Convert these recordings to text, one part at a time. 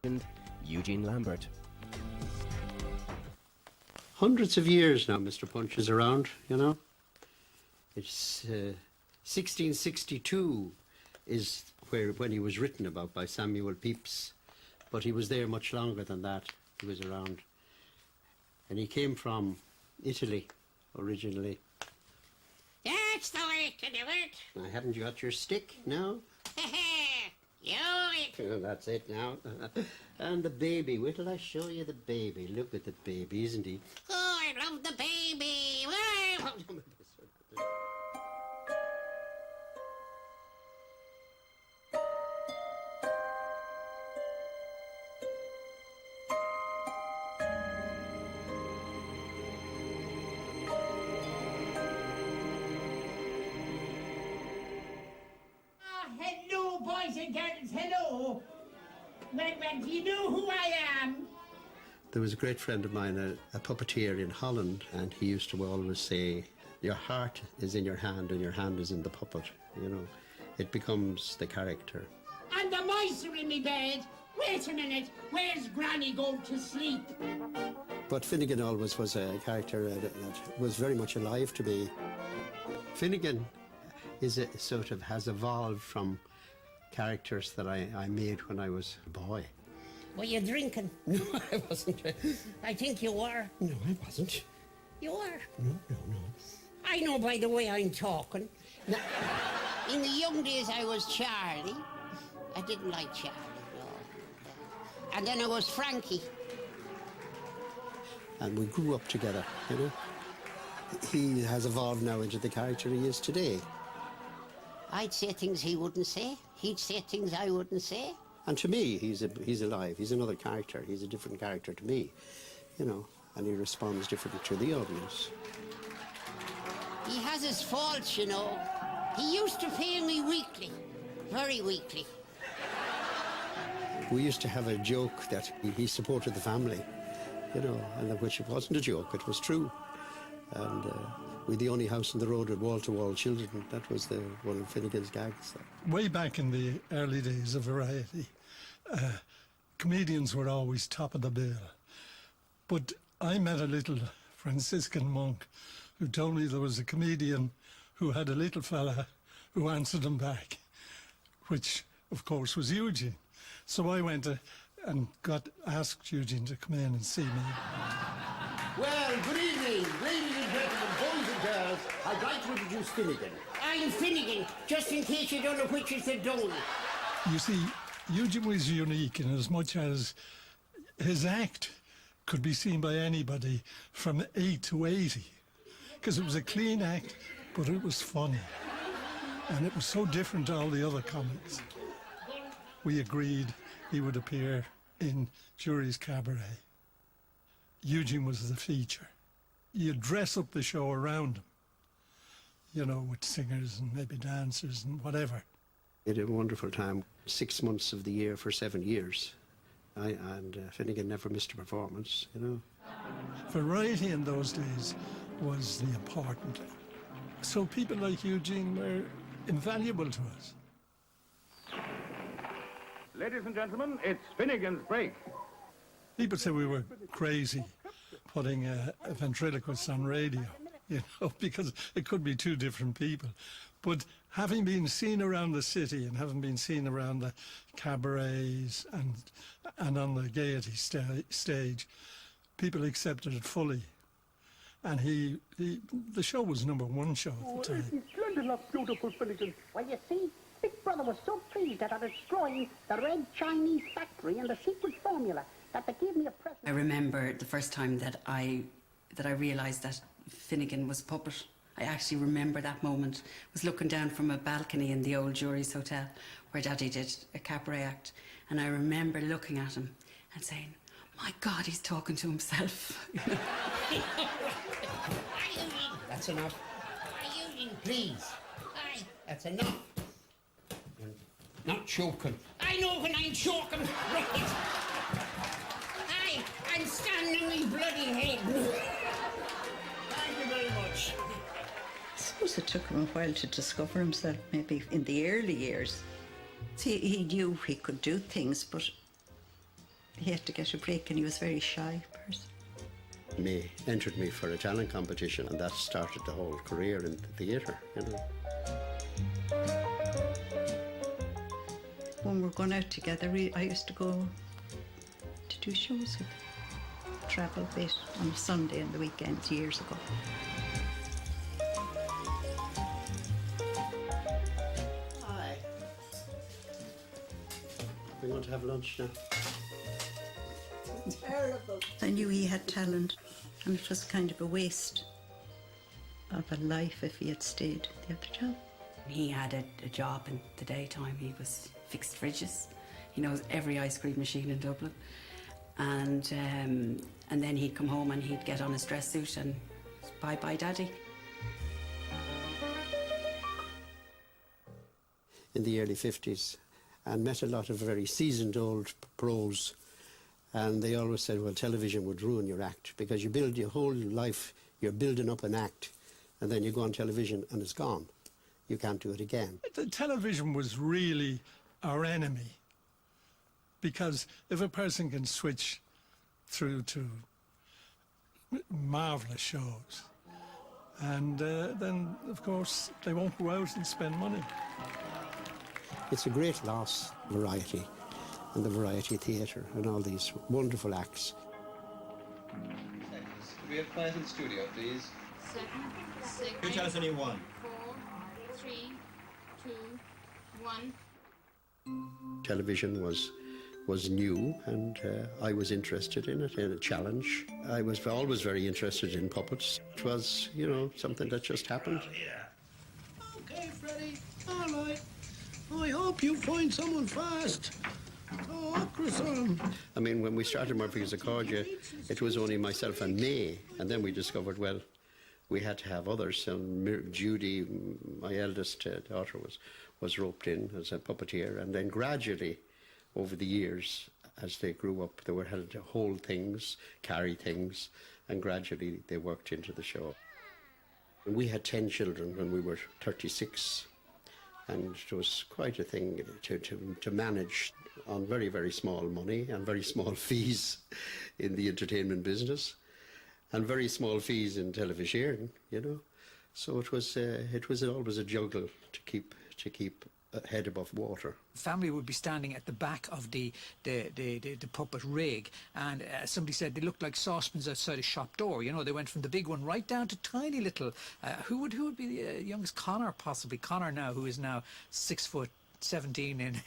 and Eugene Lambert. Hundreds of years now Mr. Punch is around, you know. It's 1662 is when he was written about by Samuel Pepys, but he was there much longer than that. He was around. And he came from Italy originally. That's the way to do it. Now, haven't you got your stick now? You it. Oh, that's it now. And the baby. Wait till I show you the baby. Look at the baby, isn't he? Oh, I love the baby. Hello, boys and girls, hello. Well, do you know who I am? There was a great friend of mine, a puppeteer in Holland, and he used to always say, your heart is in your hand and your hand is in the puppet, you know. It becomes the character. And the mice are in me bed. Wait a minute, where's Granny going to sleep? But Finnegan always was a character that was very much alive to me. Finnegan is has evolved from characters that I made when I was a boy. Were you drinking? No, I wasn't. I think you were. No, I wasn't. You were. No. I know by the way I'm talking. Now, in the young days I was Charlie. I didn't like Charlie, no. And then I was Frankie. And we grew up together, you know. He has evolved now into the character he is today. I'd say things he wouldn't say. He'd say things I wouldn't say. And to me, he's alive. He's another character. He's a different character to me, you know, and he responds differently to the audience. He has his faults, you know. He used to pay me weekly, very weekly. We used to have a joke that he supported the family, you know, and which it wasn't a joke, it was true. And we're the only house on the road with wall-to-wall children. That was one of Finnegan's gags. Way back in the early days of variety, comedians were always top of the bill. But I met a little Franciscan monk who told me there was a comedian who had a little fella who answered him back, which, of course, was Eugene. So I went and asked Eugene to come in and see me. Well, good evening, ladies and gentlemen, boys and girls. I'd like to introduce Finnegan. I'm Finnegan, just in case you don't know which is the donor. You see, Eugene was unique in as much as his act could be seen by anybody from 8 to 80, because it was a clean act, but it was funny. And it was so different to all the other comics. We agreed he would appear in Jury's Cabaret. Eugene was the feature. You'd dress up the show around him, you know, with singers and maybe dancers and whatever. We had a wonderful time. 6 months of the year for 7 years. And Finnegan never missed a performance, you know. Variety in those days was the important thing. So people like Eugene were invaluable to us. Ladies and gentlemen, it's Finnegan's break. People say we were crazy putting a ventriloquist on radio, you know, because it could be two different people. But having been seen around the city and having been seen around the cabarets and on the Gaiety stage, people accepted it fully. And the show was #1 show at the time. It's splendid enough, beautiful Finnegan. Well, you see, Big Brother was so pleased that I destroyed the Red Chinese factory and the secret formula that they gave me a present. I remember the first time that I realised that Finnegan was a puppet. I actually remember that moment. I was looking down from a balcony in the old Jury's Hotel where Daddy did a cabaret act, and I remember looking at him and saying, my God, he's talking to himself. That's enough. Eugene, please. Aye. That's enough. Not choking. I know when I'm choking. Right. Aye, I'm standing on my bloody head. Thank you very much. I suppose it took him a while to discover himself, maybe in the early years. See, he knew he could do things, but he had to get a break, and he was a very shy person. May entered me for a talent competition, and that started the whole career in the theatre, you know. When we were going out together, I used to go to do shows with him. Travel a bit on a Sunday and the weekends years ago. Hi. We want to have lunch now. Terrible. I knew he had talent, and it was kind of a waste of a life if he had stayed the other job. He had a job in the daytime. He was fixed fridges. He knows every ice cream machine in Dublin. And then he'd come home and he'd get on his dress suit and bye-bye, Daddy. In the early 50s, and met a lot of very seasoned old pros, and they always said, well, television would ruin your act, because you build your whole life, you're building up an act, and then you go on television and it's gone. You can't do it again. The television was really our enemy, because if a person can switch through to marvellous shows, and then, of course, they won't go out and spend money. It's a great loss, variety, and the variety theatre, and all these wonderful acts. Could we have quiet in the studio, please? 7, 6, You tell us when you want. 4, 3, 2, 1. Television was new, and I was interested in it, in a challenge. I was always very interested in puppets. It was, you know, something that just happened. Okay, Freddie. All right. I hope you find someone fast. Oh, Croissant. I mean, when we started Murphy's Accordia, it was only myself and May, and then we discovered, well, we had to have others. And Judy, my eldest daughter, was roped in as a puppeteer, and then gradually, over the years, as they grew up, they were held to hold things, carry things, and gradually they worked into the show. And we had 10 children when we were 36, and it was quite a thing to manage on very, very small money and very small fees in the entertainment business, and very small fees in television, you know. So it was always a juggle to keep head above water. Family would be standing at the back of the puppet rig, and somebody said they looked like saucepans outside a shop door. You know, they went from the big one right down to tiny little. Who would be the youngest? Connor, possibly. Connor now, who is now 6'17" in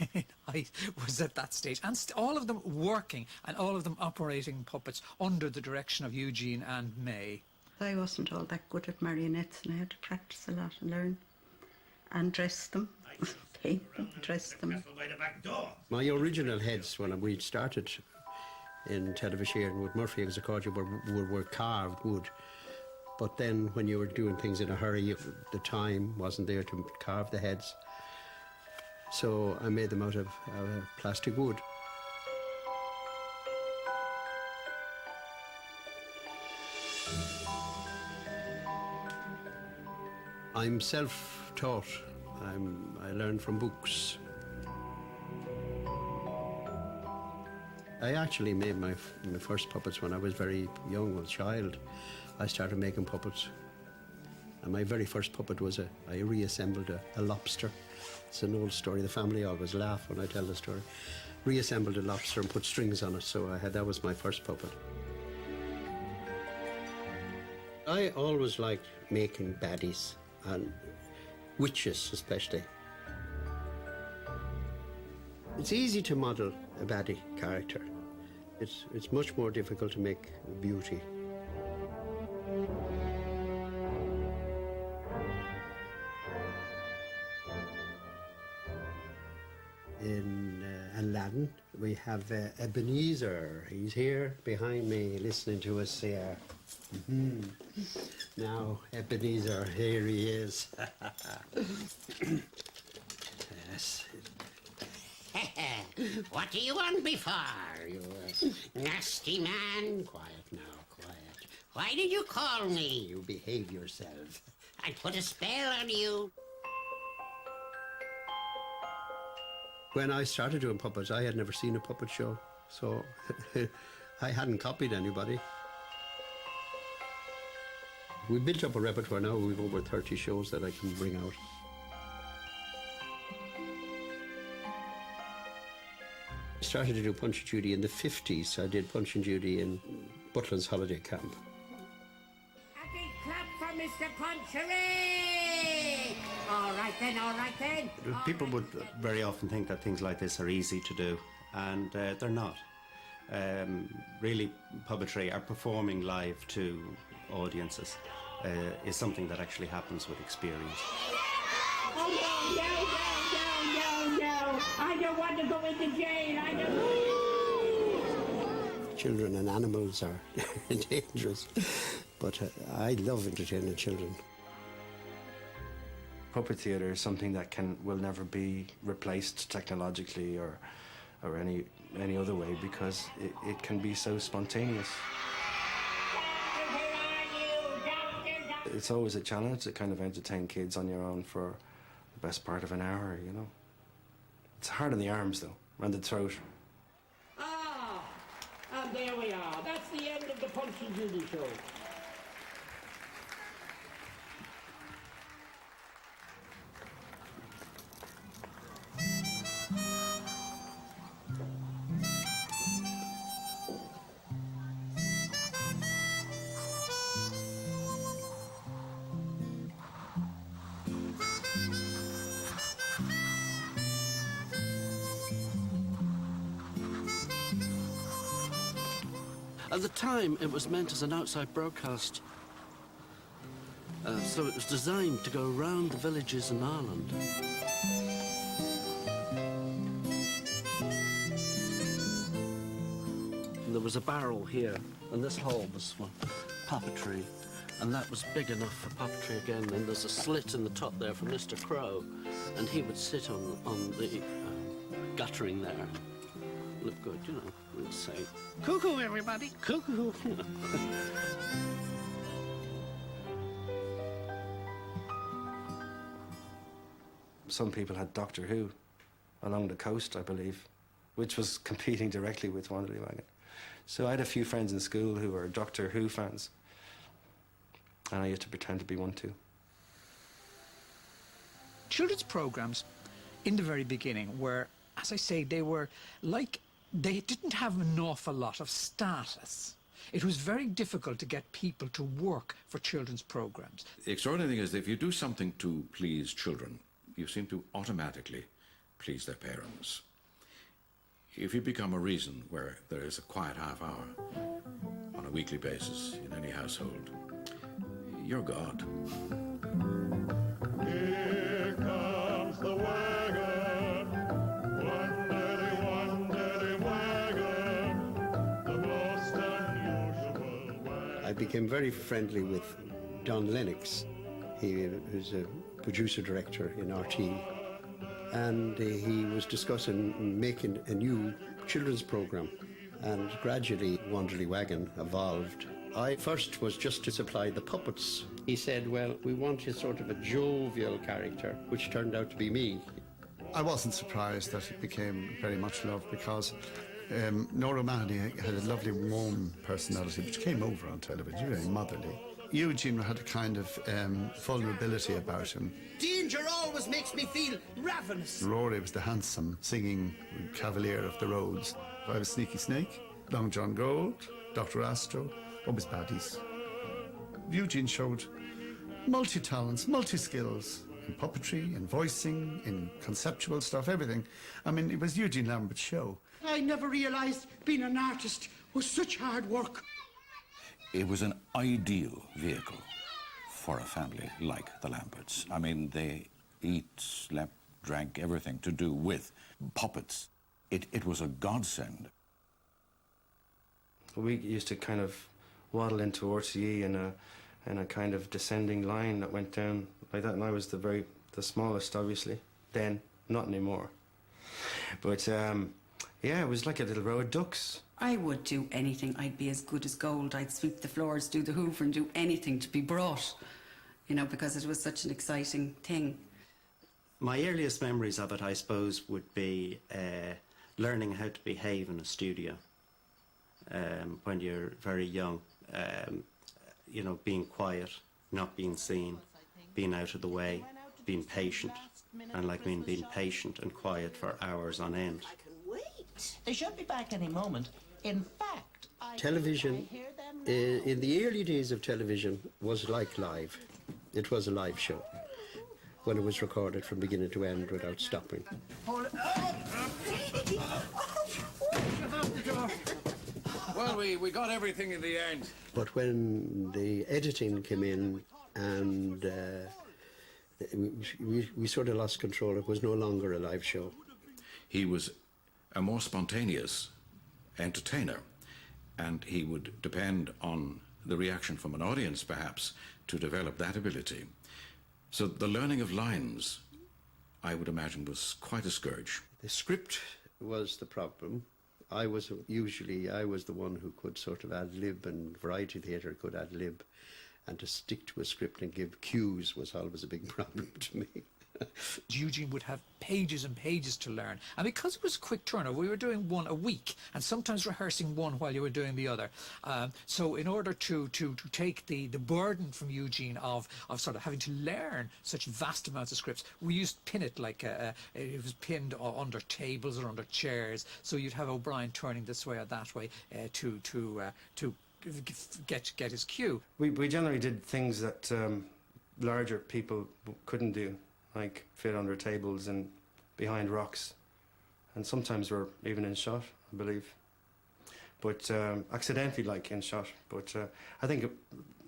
height, was at that stage, and all of them working and all of them operating puppets under the direction of Eugene and May. I wasn't all that good at marionettes, and I had to practice a lot and learn and dress them. Paint them, dress them. My original heads when we started in television with Murphy's Accordia were carved wood. But then when you were doing things in a hurry, the time wasn't there to carve the heads. So I made them out of plastic wood. I'm self-taught. I learned from books. I actually made my first puppets when I was very young, a child. I started making puppets. And my very first puppet was I reassembled a lobster. It's an old story. The family always laugh when I tell the story. Reassembled a lobster and put strings on it, so that was my first puppet. I always liked making baddies, and witches especially. It's easy to model a baddie character. It's much more difficult to make beauty. In Aladdin, we have Ebenezer. He's here behind me, listening to us here. Now, Ebenezer, here he is. Yes. What do you want me for, you nasty man? Quiet now, quiet. Why did you call me? You behave yourself. I put a spell on you. When I started doing puppets, I had never seen a puppet show. So I hadn't copied anybody. We built up a repertoire now. We've over 30 shows that I can bring out. I started to do Punch and Judy in the 50s. I did Punch and Judy in Butlin's holiday camp. A big clap for Mr. Punchery! All right then. People would very often think that things like this are easy to do, and they're not. Really, puppetry, or performing live to audiences, is something that actually happens with experience. Oh, no. I don't want to go into jail. Children and animals are dangerous, but I love entertaining children. Puppet theatre is something that will never be replaced technologically or any other way, because it can be so spontaneous. It's always a challenge to kind of entertain kids on your own for the best part of an hour, you know. It's hard on the arms, though, and the throat. And there we are. That's the end of the Punch and Judy show. At the time, it was meant as an outside broadcast. So it was designed to go around the villages in Ireland. And there was a barrel here, and this hole was for puppetry, and that was big enough for puppetry again. And there's a slit in the top there for Mr. Crow, and he would sit on the guttering there. Look good, you know. We'll say, "Cuckoo, everybody, cuckoo." Some people had Doctor Who along the coast, I believe, which was competing directly with Wanderly Wagon. So I had a few friends in school who were Doctor Who fans, and I used to pretend to be one too. Children's programs in the very beginning were, as I say, they didn't have an awful lot of status. It was very difficult to get people to work for children's programs. The extraordinary thing is that if you do something to please children, you seem to automatically please their parents. If you become a reason where there is a quiet half hour on a weekly basis in any household, you're God. Here comes the wagon, one daddy wagon, the most unusual wagon. I became very friendly with Don Lennox. He was a producer-director in RT, and he was discussing making a new children's program, and gradually Wanderly Wagon evolved. I first was just to supply the puppets. He said, well, we want a sort of a jovial character, which turned out to be me. I wasn't surprised that it became very much loved, because Nora Mahoney had a lovely warm personality which came over on television, very motherly. Eugene had a kind of vulnerability about him. Danger always makes me feel ravenous. Rory was the handsome, singing cavalier of the roads. I was Sneaky Snake, Long John Gold, Dr. Astro, always baddies. Eugene showed multi-talents, multi-skills in puppetry, in voicing, in conceptual stuff, everything. I mean, it was Eugene Lambert's show. I never realised being an artist was such hard work. It was an ideal vehicle for a family like the Lamberts. I mean, they eat, slept, drank, everything to do with puppets. It was a godsend. We used to kind of waddle into RTE in a kind of descending line that went down like that, and I was the smallest, obviously. Then, not anymore. But yeah, it was like a little row of ducks. I would do anything. I'd be as good as gold. I'd sweep the floors, do the hoover, and do anything to be brought, you know, because it was such an exciting thing. My earliest memories of it, I suppose, would be learning how to behave in a studio when you're very young. You know, being quiet, not being seen, being out of the way, being patient, and like being patient and quiet for hours on end. Wait, they should be back any moment. In fact, Television, in the early days of television, was like live. It was a live show when it was recorded from beginning to end without stopping. Well, we got everything in the end. But when the editing came in and we sort of lost control, it was no longer a live show. He was a more spontaneous entertainer, and he would depend on the reaction from an audience, perhaps, to develop that ability. So the learning of lines, I would imagine, was quite a scourge. The script was the problem. I was the one who could sort of ad-lib, and variety theatre could ad-lib, and to stick to a script and give cues was always a big problem to me. Eugene would have pages and pages to learn, and because it was a quick turnover, we were doing one a week and sometimes rehearsing one while you were doing the other. So in order to take the burden from Eugene of sort of having to learn such vast amounts of scripts, we used pin it like it was pinned under tables or under chairs, so you'd have O'Brien turning this way or that way to get his cue. We generally did things that larger people couldn't do, like fit under tables and behind rocks, and sometimes we're even in shot, I believe, but accidentally, like in shot. But I think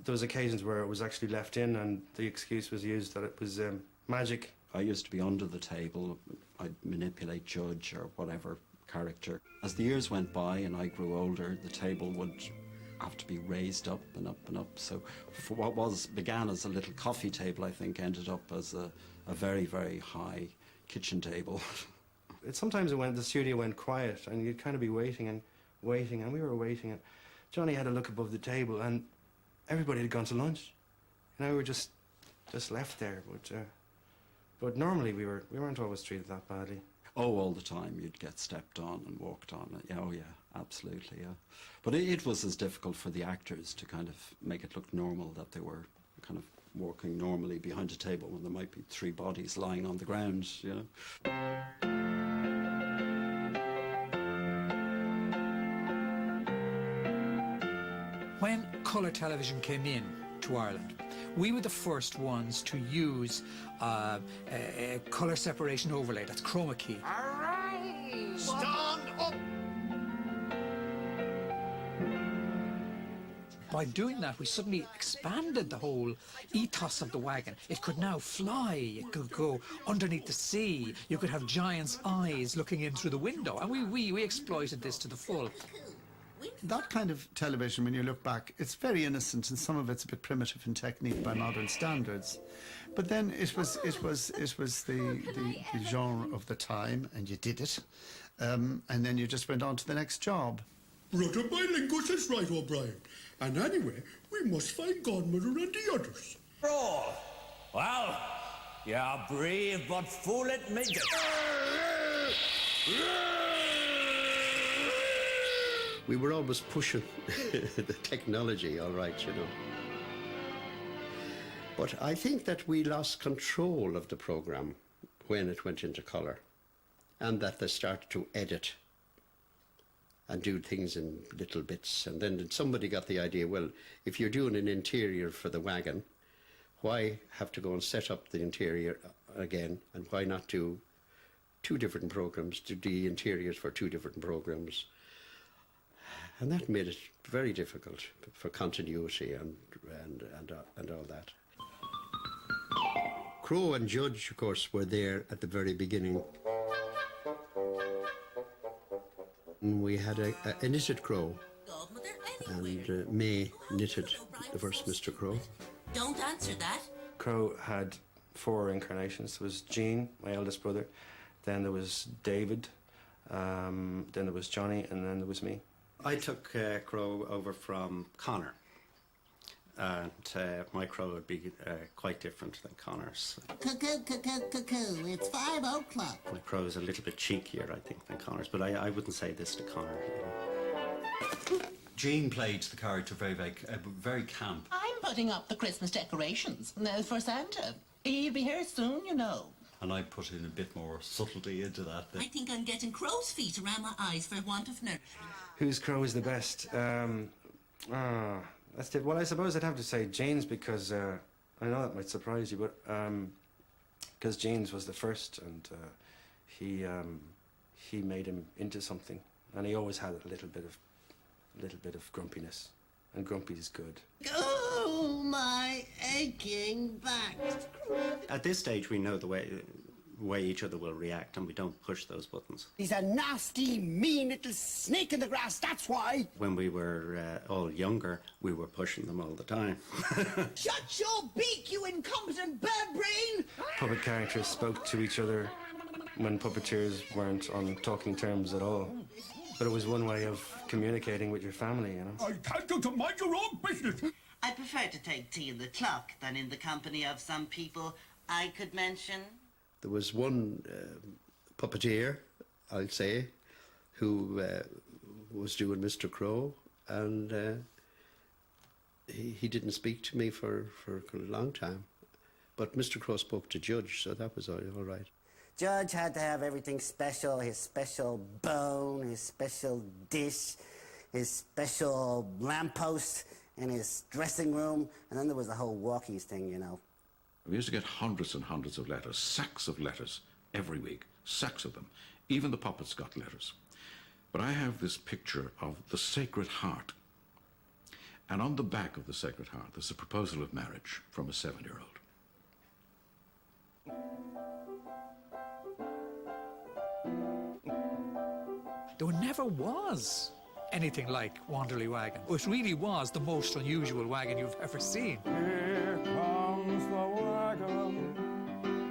there was occasions where it was actually left in, and the excuse was used that it was magic. I used to be under the table. I'd manipulate Judge or whatever character. As the years went by and I grew older, the table would have to be raised up and up and up. So for what began as a little coffee table, I think ended up as a very, very high kitchen table. Sometimes the studio went quiet, and you'd kind of be waiting, and we were waiting, and Johnny had a look above the table, and everybody had gone to lunch. You know, we were just left there, but normally we weren't always treated that badly. Oh, all the time you'd get stepped on and walked on. Yeah, oh yeah, absolutely, yeah. But it was as difficult for the actors to kind of make it look normal that they were kind of walking normally behind a table when there might be 3 bodies lying on the ground, you know. When colour television came in to Ireland, we were the first ones to use a colour separation overlay, that's chroma key. All right, stand up. By doing that, we suddenly expanded the whole ethos of the wagon. It could now fly, it could go underneath the sea, you could have giant's eyes looking in through the window, and we exploited this to the full. That kind of television, when you look back, it's very innocent, and some of it's a bit primitive in technique by modern standards. But then it was the genre of the time, and you did it, and then you just went on to the next job. Brother Bilingus is right, O'Brien. And anyway, we must find Godmother and the others. Roll. Well, you're brave but fool at midget. We were always pushing the technology, all right, you know. But I think that we lost control of the programme when it went into colour, and that they started to edit and do things in little bits. And then somebody got the idea, well, if you're doing an interior for the wagon, why have to go and set up the interior again? And why not do 2 different programmes, do the interiors for 2 different programmes? And that made it very difficult for continuity and all that. Crowe and Judge, of course, were there at the very beginning. We had a knitted Crowe, and May knitted the first Mr. Crowe. Don't answer that. Crowe had 4 incarnations. There was Gene, my eldest brother, then there was David, then there was Johnny, and then there was me. I took Crowe over from Connor, and my crow would be quite different than Connor's. Cuckoo, cuckoo, cuckoo. It's 5 o'clock. My crow is a little bit cheekier, I think, than Connor's, but I wouldn't say this to Connor. Gene played the character very camp. I'm putting up the Christmas decorations for Santa. He'll be here soon, you know. And I put in a bit more subtlety into that. I think I'm getting crow's feet around my eyes for want of nourishment. Whose crow is the best? That's it. Well, I suppose I'd have to say Jane's because I know that might surprise you, but because Jane's was the first, and he made him into something, and he always had a little bit of grumpiness, and grumpy is good. Oh, my aching back. At this stage, we know the way each other will react, and we don't push those buttons. He's a nasty, mean little snake in the grass, that's why. When we were all younger, we were pushing them all the time. Shut your beak, you incompetent bird brain! Puppet characters spoke to each other when puppeteers weren't on talking terms at all. But it was one way of communicating with your family, you know. I can't go to mind your own business. I prefer to take tea in the clock than in the company of some people I could mention. There was one puppeteer, I'll say, who was doing Mr. Crow, and he didn't speak to me for a long time. But Mr. Crow spoke to Judge, so that was all right. Judge had to have everything special, his special bone, his special dish, his special lamppost in his dressing room, and then there was the whole walkies thing, you know. We used to get hundreds and hundreds of letters, sacks of letters, every week, sacks of them. Even the puppets got letters. But I have this picture of the Sacred Heart. And on the back of the Sacred Heart, there's a proposal of marriage from a 7-year-old. There never was anything like Wanderley Wagon. It really was the most unusual wagon you've ever seen. Here comes the wagon,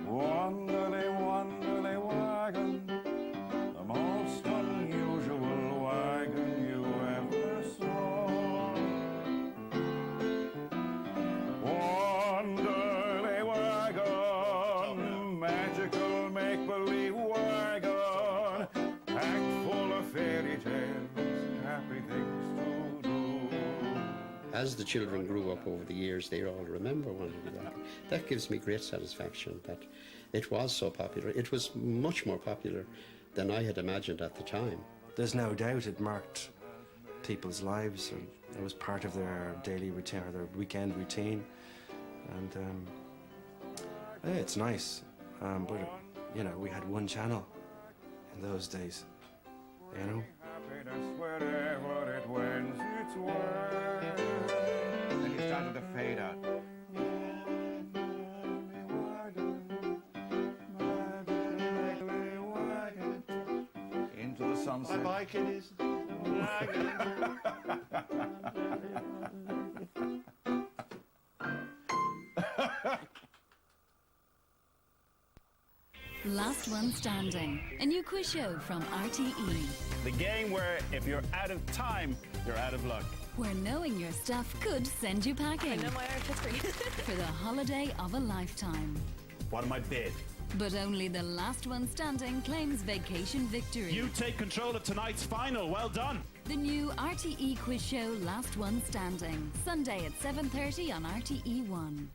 Wanderley, Wanderley Wagon, the most unusual wagon you ever saw. Wanderley Wagon, magical make-believe wagon, packed full of fairy tales, happy things to do. As the children grew up over the years, they all remember Wanderley Wagon. That gives me great satisfaction that it was so popular. It was much more popular than I had imagined at the time. There's no doubt it marked people's lives, and it was part of their daily routine, or their weekend routine. And yeah, it's nice, but you know, we had one channel in those days, you know. Happiness wherever it wends its way. Then you started to fade out. Into the sunset. Bye-bye, kiddies. Last One Standing, a new quiz show from RTE. The game where if you're out of time, you're out of luck. Where knowing your stuff could send you packing. I know my art history. For the holiday of a lifetime. What am I bid? But only the last one standing claims vacation victory. You take control of tonight's final. Well done. The new RTE quiz show Last One Standing. Sunday at 7:30 on RTE1.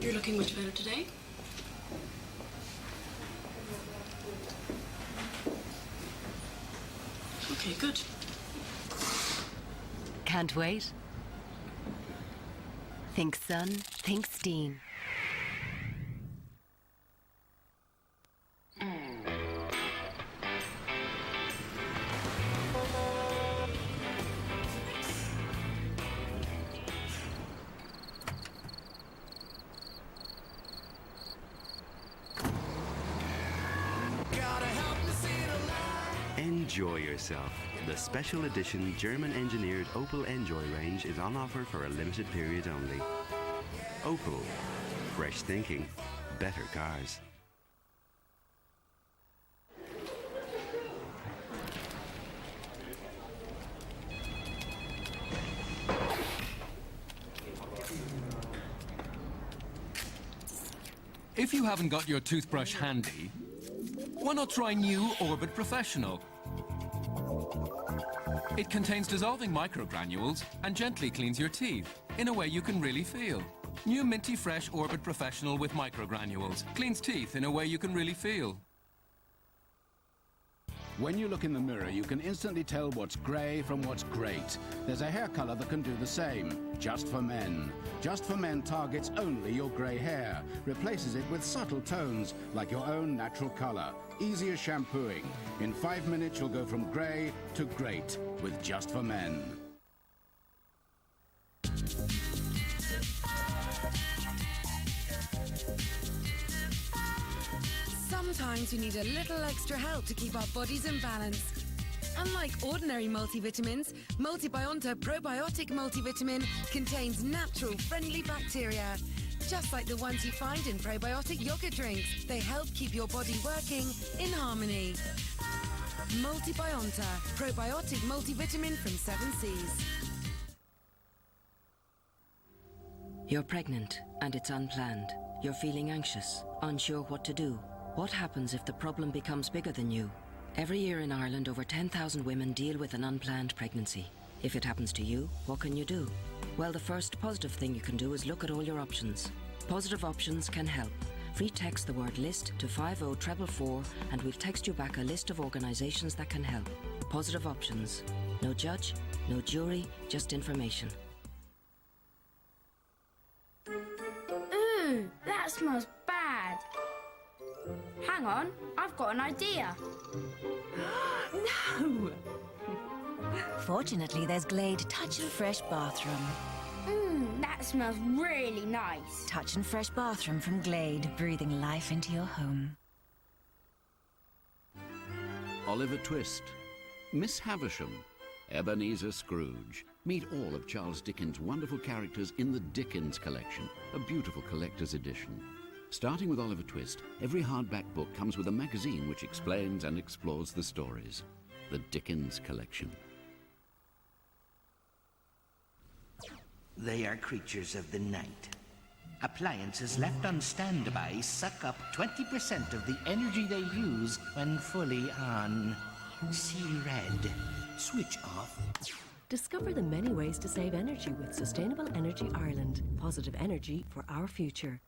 You're looking much better today. Okay, good. Can't wait? Think Sun, think Steen. Enjoy yourself. The special edition German-engineered Opel Enjoy range is on offer for a limited period only. Opel. Fresh thinking. Better cars. If you haven't got your toothbrush handy, why not try new Orbit Professional? It contains dissolving microgranules and gently cleans your teeth in a way you can really feel. New minty fresh Orbit Professional with microgranules cleans teeth in a way you can really feel. When you look in the mirror, you can instantly tell what's grey from what's great. There's a hair colour that can do the same. Just for Men. Just for Men targets only your grey hair, replaces it with subtle tones, like your own natural colour. Easy as shampooing. In 5 minutes, you'll go from grey to great with Just for Men. Sometimes we need a little extra help to keep our bodies in balance. Unlike ordinary multivitamins, Multibionta Probiotic Multivitamin contains natural friendly bacteria. Just like the ones you find in probiotic yogurt drinks, they help keep your body working in harmony. Multibionta Probiotic Multivitamin from 7 Seas. You're pregnant and it's unplanned. You're feeling anxious, unsure what to do. What happens if the problem becomes bigger than you? Every year in Ireland, over 10,000 women deal with an unplanned pregnancy. If it happens to you, what can you do? Well, the first positive thing you can do is look at all your options. Positive Options can help. Free text the word LIST to 50444 and we'll text you back a list of organisations that can help. Positive Options. No judge, no jury, just information. Ooh, that smells bad. Hang on, I've got an idea. No! Fortunately, there's Glade Touch and Fresh Bathroom. That smells really nice. Touch and Fresh Bathroom from Glade, breathing life into your home. Oliver Twist, Miss Havisham, Ebenezer Scrooge. Meet all of Charles Dickens' wonderful characters in the Dickens collection, a beautiful collector's edition. Starting with Oliver Twist, every hardback book comes with a magazine which explains and explores the stories. The Dickens collection. They are creatures of the night. Appliances left on standby suck up 20% of the energy they use when fully on. See red. Switch off. Discover the many ways to save energy with Sustainable Energy Ireland. Positive energy for our future.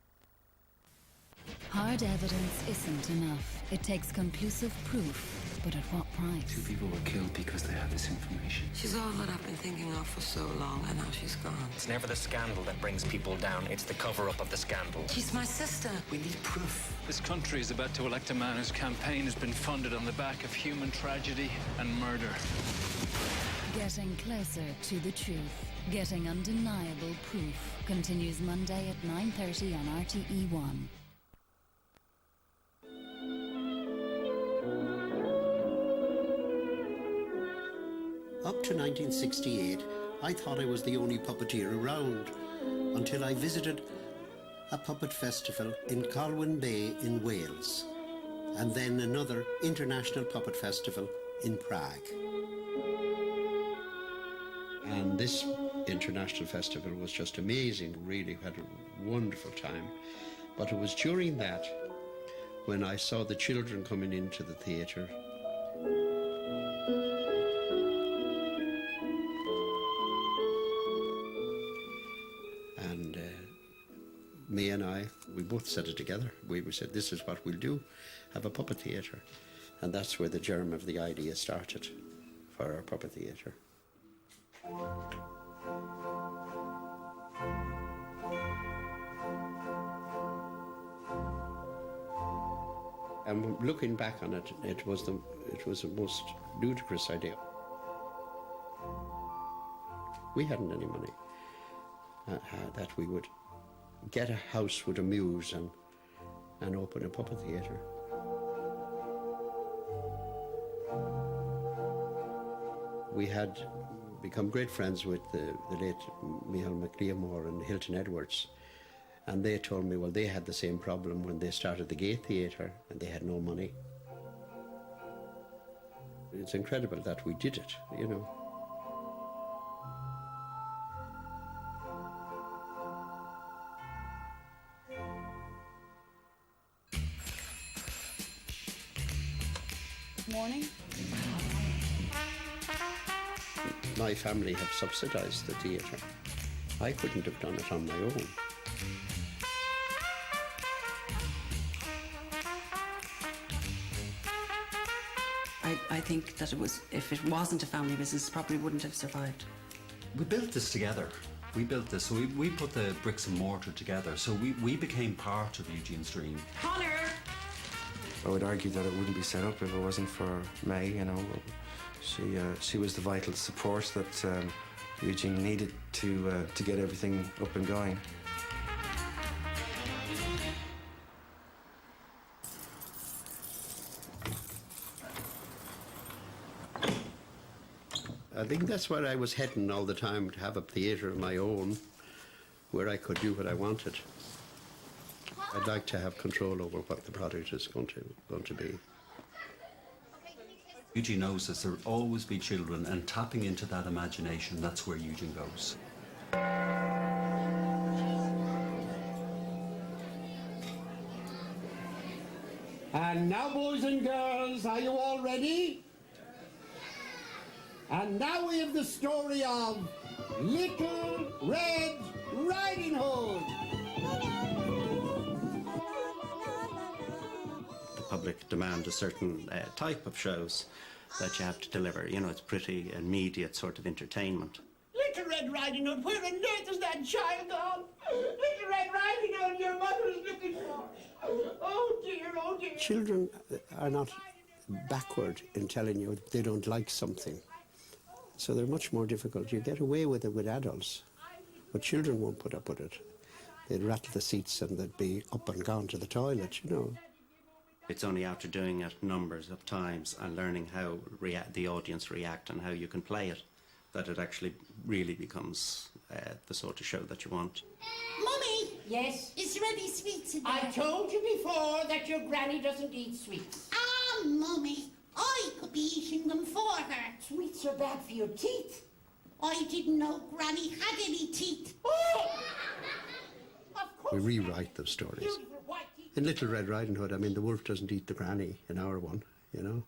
Hard evidence isn't enough. It takes conclusive proof, but at what price? 2 people were killed because they had this information. She's all that I've been thinking of for so long, and now she's gone. It's never the scandal that brings people down. It's the cover-up of the scandal. She's my sister. We need proof. This country is about to elect a man whose campaign has been funded on the back of human tragedy and murder. Getting closer to the truth. Getting undeniable proof. Continues Monday at 9:30 on RTE1. Up to 1968, I thought I was the only puppeteer around, until I visited a puppet festival in Colwyn Bay in Wales, and then another international puppet festival in Prague. And this international festival was just amazing, really had a wonderful time. But it was during that when I saw the children coming into the theatre. And me and I, we both said it together. We said, this is what we'll do, have a puppet theatre. And that's where the germ of the idea started for our puppet theatre. And looking back on it, it was the most ludicrous idea. We hadn't any money that we would get a house with a muse and open a puppet theatre. We had become great friends with the late Micheál MacLiamore and Hilton Edwards, and they told me, well, they had the same problem when they started the Gate Theatre and they had no money. It's incredible that we did it, you know. morning? My family have subsidised the theatre. I couldn't have done it on my own. I think that if it wasn't a family business, it probably wouldn't have survived. We built this together. We built this, so we put the bricks and mortar together. So we became part of Eugene's dream. Connor! I would argue that it wouldn't be set up if it wasn't for May, you know. She was the vital support that Eugene needed to get everything up and going. I think that's where I was heading all the time, to have a theatre of my own where I could do what I wanted. I'd like to have control over what the product is going to be. Eugene knows this. There will always be children, and tapping into that imagination, that's where Eugene goes. And now, boys and girls, are you all ready? And now we have the story of Little Red Riding Hood. The public demand a certain type of shows that you have to deliver. You know, it's pretty immediate sort of entertainment. Little Red Riding Hood, where on earth is that child gone? Little Red Riding Hood, your mother is looking for. Oh dear, oh dear. Children are not backward in telling you they don't like something. So they're much more difficult. You get away with it with adults, but children won't put up with it. They'd rattle the seats and they'd be up and gone to the toilet, you know. It's only after doing it numbers of times and learning how the audience react and how you can play it that it actually really becomes the sort of show that you want. Mummy! Yes? Is there any sweets in there? I told you before that your granny doesn't eat sweets. Ah, Mummy, I could be eating them for her. Sweets are bad for your teeth. I didn't know Granny had any teeth. Oh! We rewrite those stories. In Little Red Riding Hood, I mean, the wolf doesn't eat the granny in our one, you know.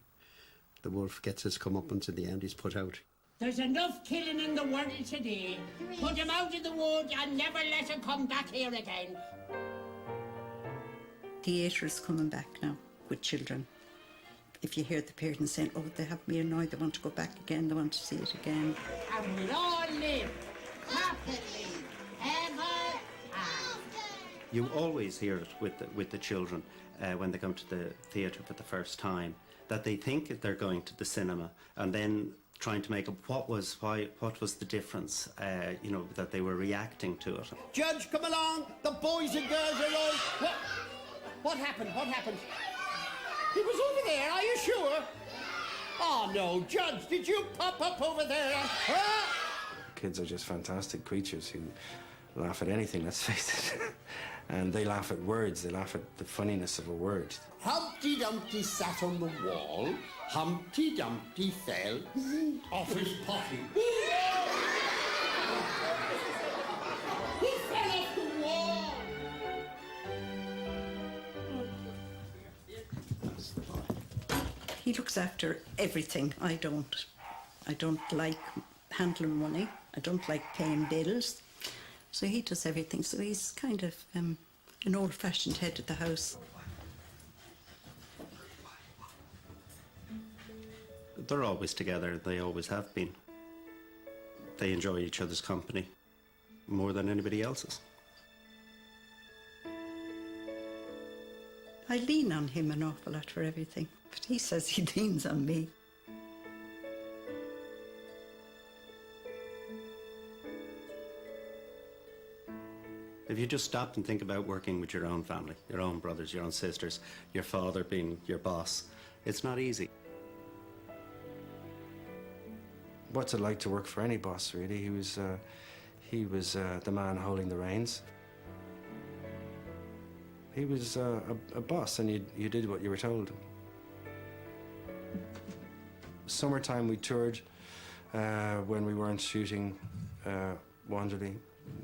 The wolf gets his comeuppance in the end, he's put out. There's enough killing in the world today. Put him out of the wood and never let him come back here again. Theatre is coming back now with children. If you hear the parents saying, oh, they have me annoyed, they want to go back again, they want to see it again. And we'll all live happily ever after. You always hear it with the children when they come to the theatre for the first time, that they think they're going to the cinema and then trying to make up what was the difference, you know, that they were reacting to it. Judge, come along. The boys and girls are all... What happened? What happened? He was over there, are you sure? Oh, no, Judge, did you pop up over there? Huh? Kids are just fantastic creatures who laugh at anything, let's face it. And they laugh at words, they laugh at the funniness of a word. Humpty Dumpty sat on the wall, Humpty Dumpty fell off his potty. He fell off the wall! He looks after everything. I don't like handling money. I don't like paying bills. So he does everything. So he's kind of an old-fashioned head of the house. They're always together. They always have been. They enjoy each other's company more than anybody else's. I lean on him an awful lot for everything, but he says he leans on me. If you just stop and think about working with your own family, your own brothers, your own sisters, your father being your boss, it's not easy. What's it like to work for any boss, really? He was the man holding the reins. He was a boss, and you did what you were told. Summertime we toured when we weren't shooting Wanderley.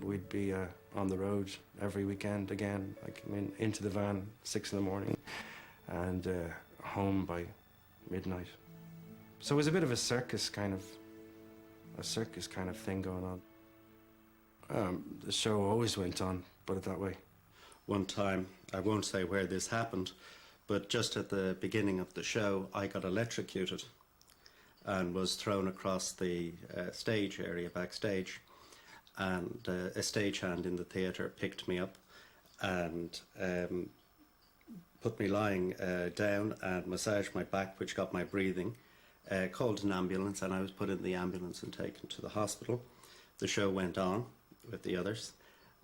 We'd be on the road every weekend again, like into the van 6 in the morning, and home by midnight. So it was a bit of a circus kind of thing going on. The show always went on, put it that way. One time, I won't say where this happened, but just at the beginning of the show, I got electrocuted and was thrown across the stage area backstage. And a stagehand in the theatre picked me up and put me lying down and massaged my back, which got my breathing, called an ambulance, and I was put in the ambulance and taken to the hospital. The show went on with the others,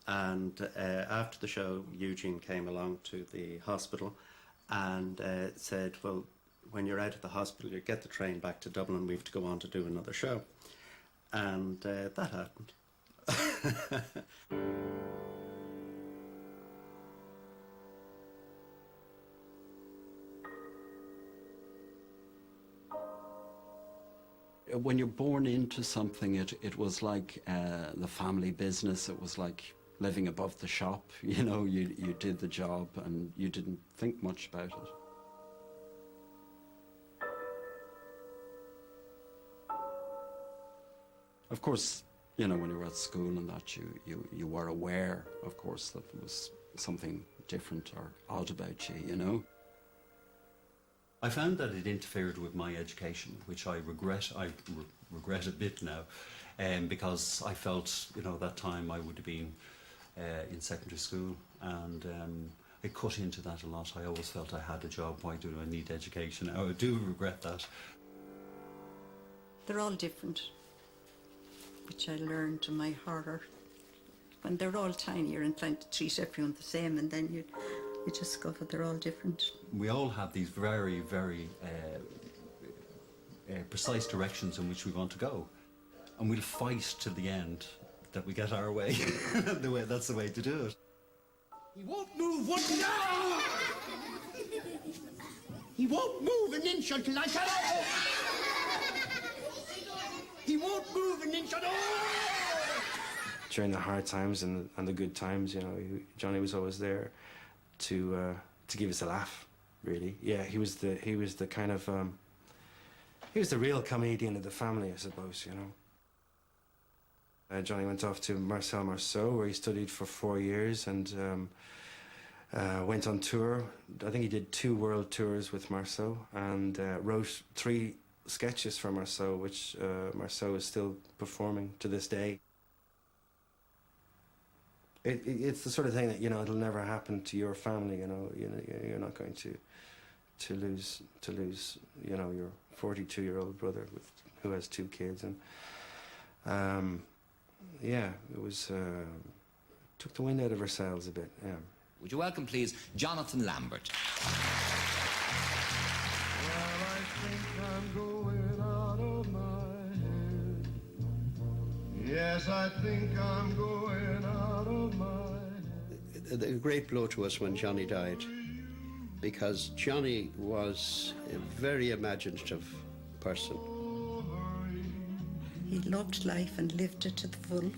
and after the show, Eugene came along to the hospital and said, well, when you're out of the hospital, you get the train back to Dublin, we have to go on to do another show. And that happened. When you're born into something, it was like the family business. It was like living above the shop. You know, you did the job and you didn't think much about it. Of course, you know, when you were at school and that, you were aware, of course, that there was something different or odd about you, you know. I found that it interfered with my education, which I regret. I regret a bit now, because I felt, you know, that time I would have been in secondary school, and I cut into that a lot. I always felt I had a job. Why do I need education? I do regret that. They're all different, which I learned to my horror. When they're all tiny, you're inclined to treat everyone the same, and then you discover they're all different. We all have these very, very precise directions in which we want to go, and we'll fight till the end that we get our way. That's the way to do it. He won't move one now! He won't move an inch until I tell him! He won't move an inch at all! During the hard times and the good times, you know, Johnny was always there to give us a laugh, really. Yeah, he was the kind of he was the real comedian of the family, I suppose, you know. Johnny went off to Marseille, where he studied for 4 years and went on tour. I think he did 2 world tours with Marceau and wrote 3 sketches for Marceau, which Marceau is still performing to this day. It's the sort of thing that, you know, it'll never happen to your family. You know, you're not going to lose, you know, your 42-year-old brother who has 2 kids, and yeah, it was took the wind out of our sails a bit. Yeah. Would you welcome, please, Jonathan Lambert? Well, I think I'm going out of my head. Yes, I think I'm going out of my head. A great blow to us when Johnny died, because Johnny was a very imaginative person. He loved life and lived it to the full.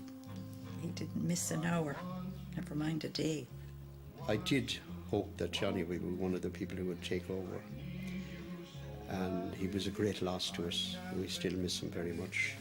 He didn't miss an hour, never mind a day. I did hope that Johnny would be one of the people who would take over. And he was a great loss to us. We still miss him very much.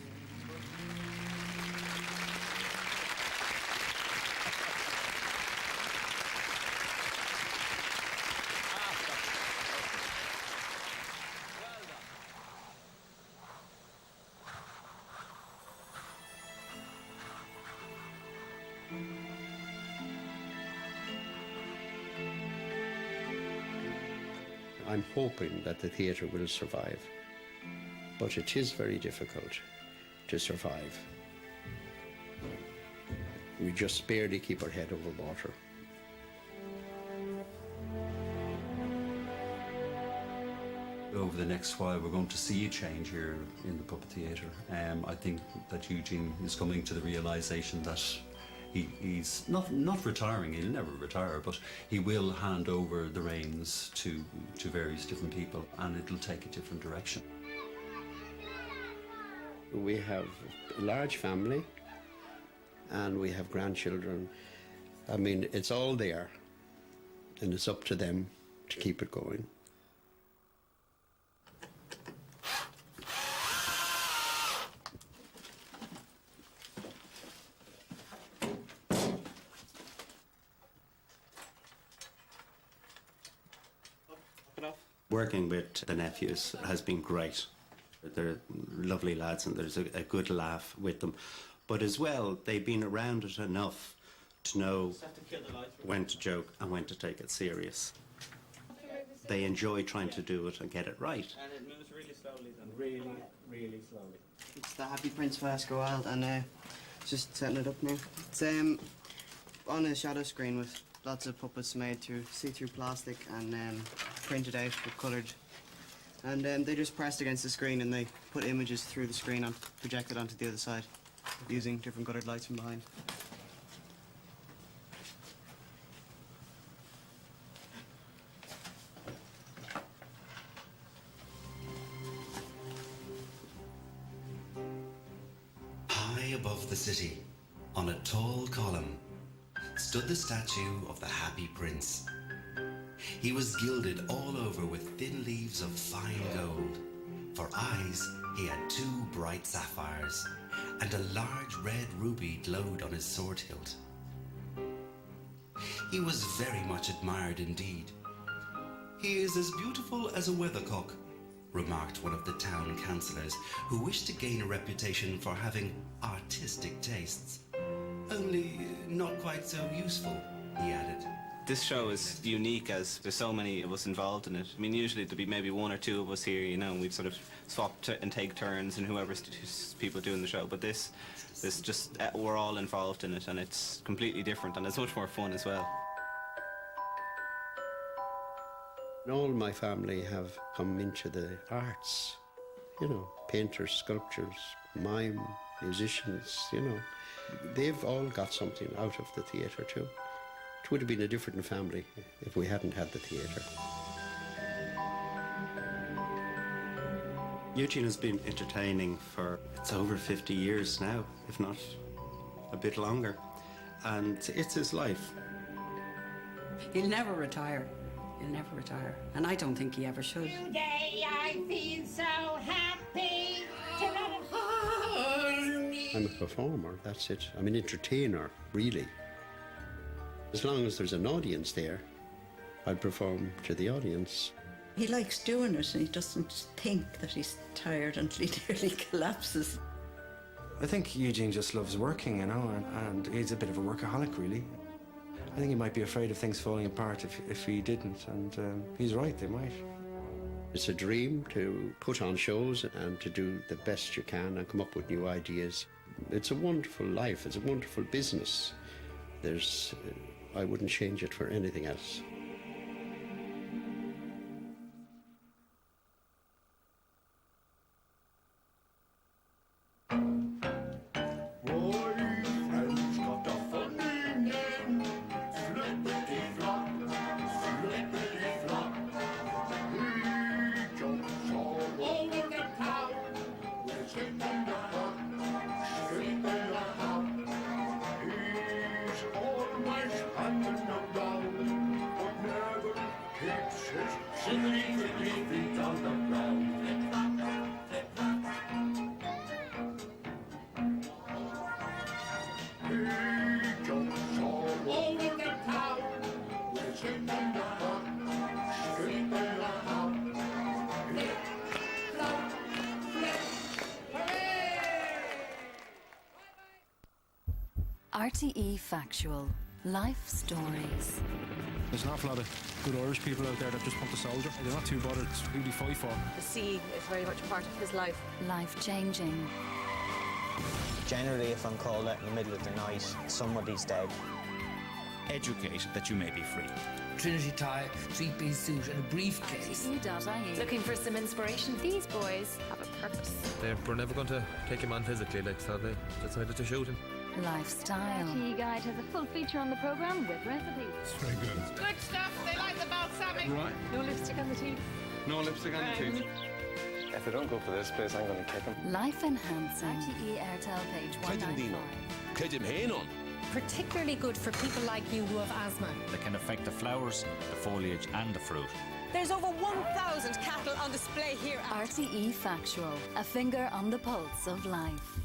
I'm hoping that the theatre will survive, but it is very difficult to survive. We just barely keep our head over water. Over the next while, we're going to see a change here in the puppet theatre. I think that Eugene is coming to the realisation that he's not retiring. He'll never retire, but he will hand over the reins to various different people, and it'll take a different direction. We have a large family, and we have grandchildren. I mean, it's all there, and it's up to them to keep it going. Working with the nephews has been great. They're lovely lads and there's a good laugh with them. But as well, they've been around it enough to know when to joke and when to take it serious. They enjoy trying to do it and get it right. And it moves really slowly then. Really, really slowly. It's the Happy Prince for Ask Go Wild, and just setting it up now. It's on a shadow screen with lots of puppets made through see-through plastic and printed out with coloured. And they just pressed against the screen and they put images through the screen and projected onto the other side using different coloured lights from behind. High above the city, on a tall column, stood the statue of the Happy Prince. He was gilded all over with thin leaves of fine gold. For eyes, he had 2 bright sapphires, and a large red ruby glowed on his sword hilt. He was very much admired indeed. "He is as beautiful as a weathercock," remarked one of the town councillors, who wished to gain a reputation for having artistic tastes. "Only not quite so useful," he added. This show is unique as there's so many of us involved in it. I mean, usually there'd be maybe 1 or 2 of us here, you know, and we'd sort of swap and take turns and whoever's people doing the show. But this just, we're all involved in it and it's completely different and it's much more fun as well. All my family have come into the arts, you know, painters, sculptors, mime, musicians, you know. They've all got something out of the theatre too. It would have been a different family if we hadn't had the theatre. Eugene has been entertaining for, it's over 50 years now, if not a bit longer. And it's his life. He'll never retire. He'll never retire. And I don't think he ever should. Today I feel so happy. I'm a performer, that's it. I'm an entertainer, really. As long as there's an audience there, I perform to the audience. He likes doing it and he doesn't think that he's tired until he nearly collapses. I think Eugene just loves working, you know, and he's a bit of a workaholic, really. I think he might be afraid of things falling apart if he didn't, and he's right, they might. It's a dream to put on shows and to do the best you can and come up with new ideas. It's a wonderful life, it's a wonderful business. I wouldn't change it for anything else. RTE Factual. Life stories. There's an awful lot of good Irish people out there that just want the soldier. They're not too bothered who they fight for. The sea is very much part of his life. Life-changing. Generally, if I'm called out in the middle of the night, somebody's dead. Educate that you may be free. Trinity tie, three-piece suit and a briefcase. RTE.ie. Looking for some inspiration? These boys have a purpose. They were never going to take him on physically, so they decided to shoot him. Lifestyle. RTE Guide has a full feature on the programme with recipes. It's very good. Good stuff. They like the balsamic. Right. No lipstick on the teeth. No lipstick on the teeth. If they don't go for this place, I'm going to kick them. Life enhancing. RTE Airtel page 195. Particularly good for people like you who have asthma. They can affect the flowers, the foliage and the fruit. There's over 1,000 cattle on display here. RTE Factual. A finger on the pulse of life.